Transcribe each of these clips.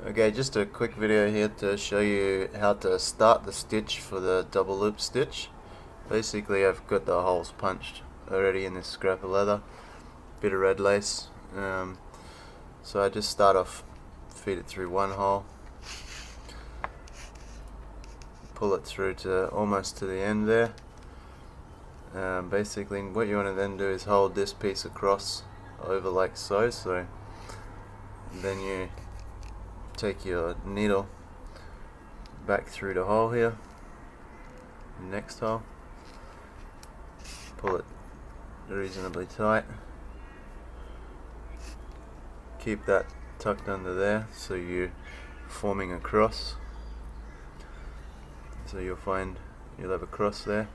Okay, just a quick video here to show you how to start the stitch for the double loop stitch. Basically, I've got the holes punched already in this scrap of leather, bit of red lace. So I just start off, feed it through one hole, pull it through to almost to the end there. Basically, what you want to then do is hold this piece across over like so. So then you take your needle back through the hole here, next hole, pull it reasonably tight, keep that tucked under there so you're forming a cross. So you'll have a cross there.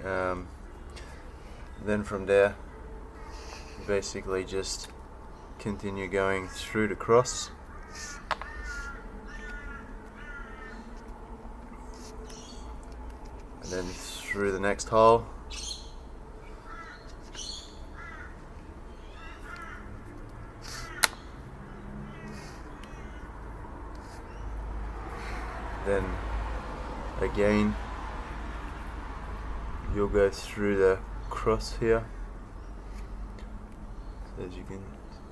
Then from there you basically just continue going through the cross, and then through the next hole, then again you'll go through the cross here, as you can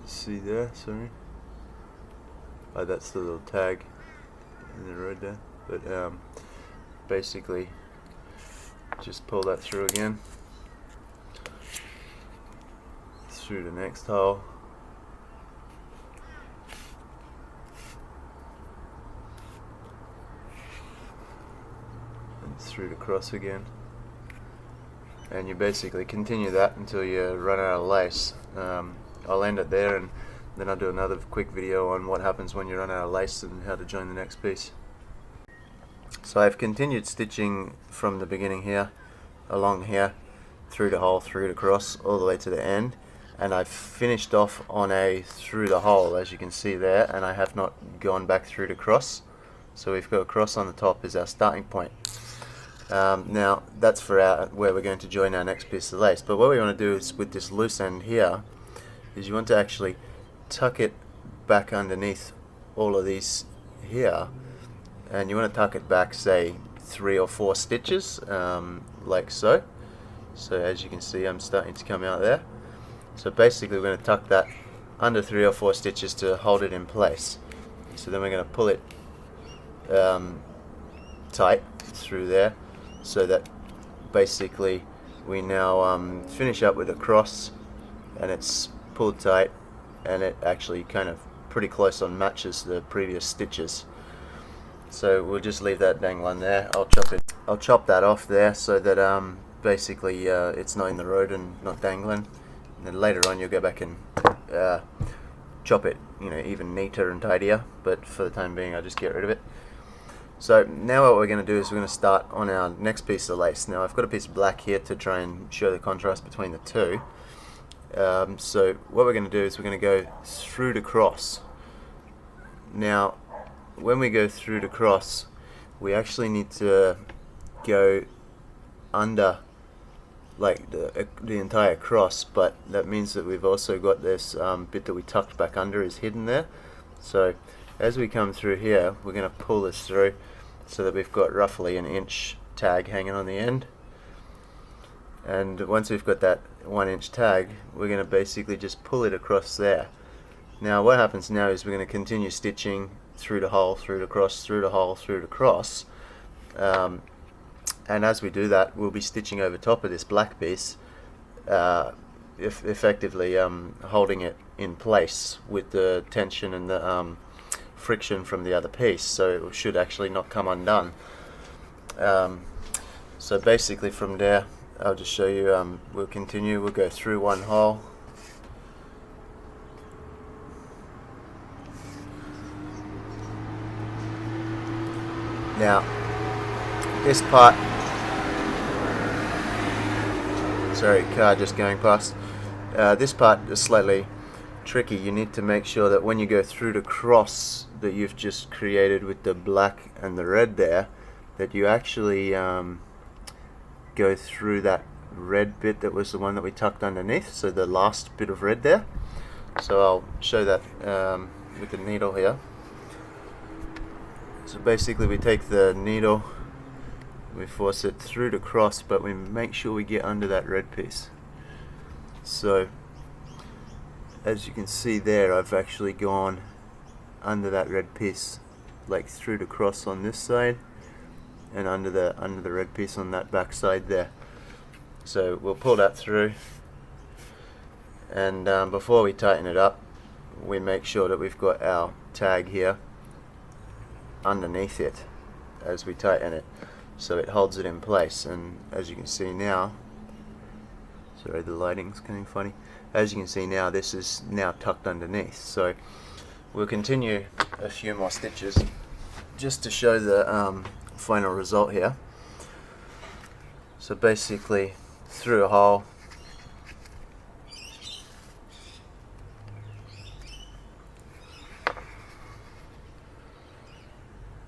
see there. Sorry, that's the little tag in the road there, but basically just pull that through again, through the next hole, and through the cross again, and you basically continue that until you run out of lace. I'll end it there, and then I'll do another quick video on what happens when you run out of lace and how to join the next piece. So I've continued stitching from the beginning here, along here, through the hole, through the cross, all the way to the end, and I've finished off on a through the hole, as you can see there, and I have not gone back through the cross. So we've got a cross on the top as our starting point. Now that's for where we're going to join our next piece of lace, but what we want to do is with this loose end here is you want to actually tuck it back underneath all of these here, and you want to tuck it back, say 3 or 4 stitches, like so. So as you can see, I'm starting to come out there. So basically we're going to tuck that under 3 or 4 stitches to hold it in place. So then we're going to pull it tight through there, so that basically we now finish up with a cross, and it's pulled tight, and it actually kind of pretty close on matches the previous stitches. So we'll just leave that dangling there. I'll chop that off there so that basically it's not in the road and not dangling, and then later on you'll go back and chop it, even neater and tidier, but for the time being I'll just get rid of it. So now what we're going to do is we're going to start on our next piece of lace. Now I've got a piece of black here to try and show the contrast between the two. So what we're going to do is we're going to go through the cross. Now when we go through the cross, we actually need to go under like the entire cross, but that means that we've also got this bit that we tucked back under is hidden there. So as we come through here, we're going to pull this through so that we've got roughly an inch tag hanging on the end. And once we've got that 1 inch tag, we're going to basically just pull it across there. Now what happens now is we're going to continue stitching through the hole, through the cross, through the hole, through the cross. And as we do that, we'll be stitching over top of this black piece, effectively holding it in place with the tension and the friction from the other piece, so it should actually not come undone. So basically from there, I'll just show you, we'll go through one hole, now this part, sorry, car just going past, this part is slightly tricky. You need to make sure that when you go through the cross that you've just created with the black and the red there, that you actually go through that red bit that was the one that we tucked underneath, so the last bit of red there. So I'll show that with the needle here. So basically we take the needle, we force it through the cross, but we make sure we get under that red piece. So as you can see there, I've actually gone under that red piece, like through the cross on this side and under the red piece on that back side there. So we'll pull that through, and before we tighten it up, we make sure that we've got our tag here underneath it as we tighten it, so it holds it in place. And as you can see now, sorry, the lighting's getting funny. As you can see now, this is now tucked underneath. So we'll continue a few more stitches just to show the final result here. So basically, through a hole,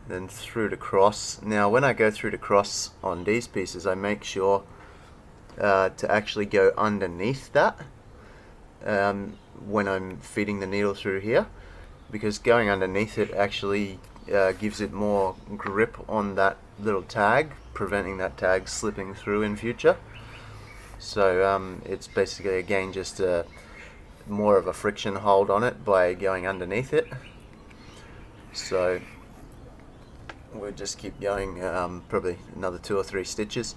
then through the cross. Now when I go through the cross on these pieces, I make sure to actually go underneath that when I'm feeding the needle through here, because going underneath it actually gives it more grip on that little tag, preventing that tag slipping through in future. So it's basically again just more of a friction hold on it by going underneath it. So we'll just keep going, probably another 2 or 3 stitches.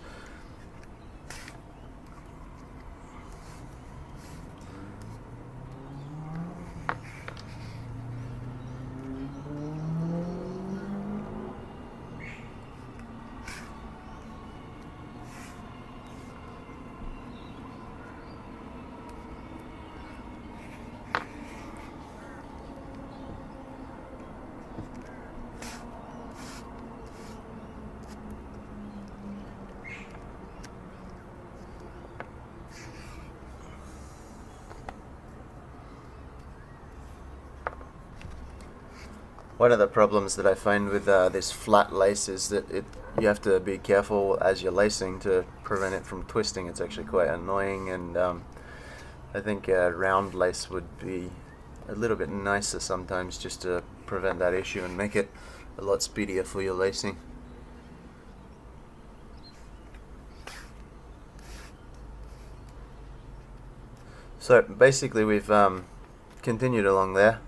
One of the problems that I find with this flat lace is that you have to be careful as you're lacing to prevent it from twisting. It's actually quite annoying, and I think round lace would be a little bit nicer sometimes, just to prevent that issue and make it a lot speedier for your lacing. So basically we've continued along there.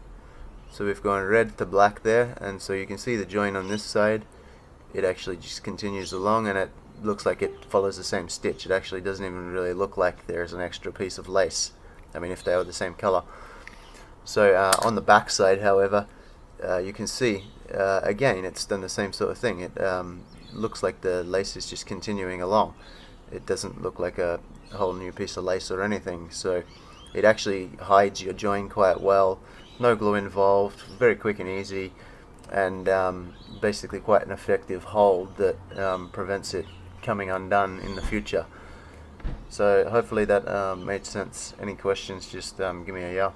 So we've gone red to black there, and so you can see the join on this side. It actually just continues along, and it looks like it follows the same stitch. It actually doesn't even really look like there's an extra piece of lace. I mean, if they were the same color. So on the back side, however, you can see again it's done the same sort of thing. It looks like the lace is just continuing along. It doesn't look like a whole new piece of lace or anything. So it actually hides your join quite well. No glue involved, very quick and easy, and basically quite an effective hold that prevents it coming undone in the future. So hopefully that made sense. Any questions, just give me a yell.